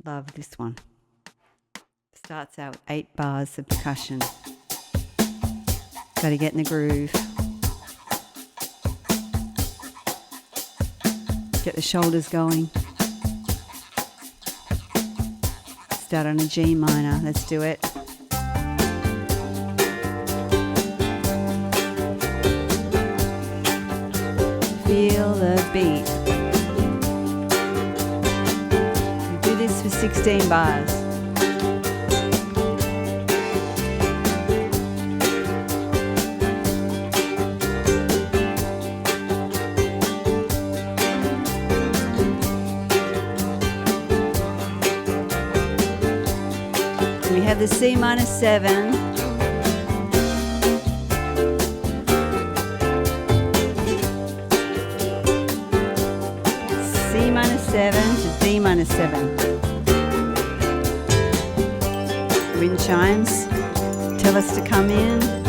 Love this one. Starts out with 8 bars of percussion. Got to get in the groove. Get the shoulders going. Start on a G minor. Let's do it. Feel the beat. We do this for 16 bars. We have the C minor 7. C minor 7 to D minor 7. Wind chimes tell us to come in.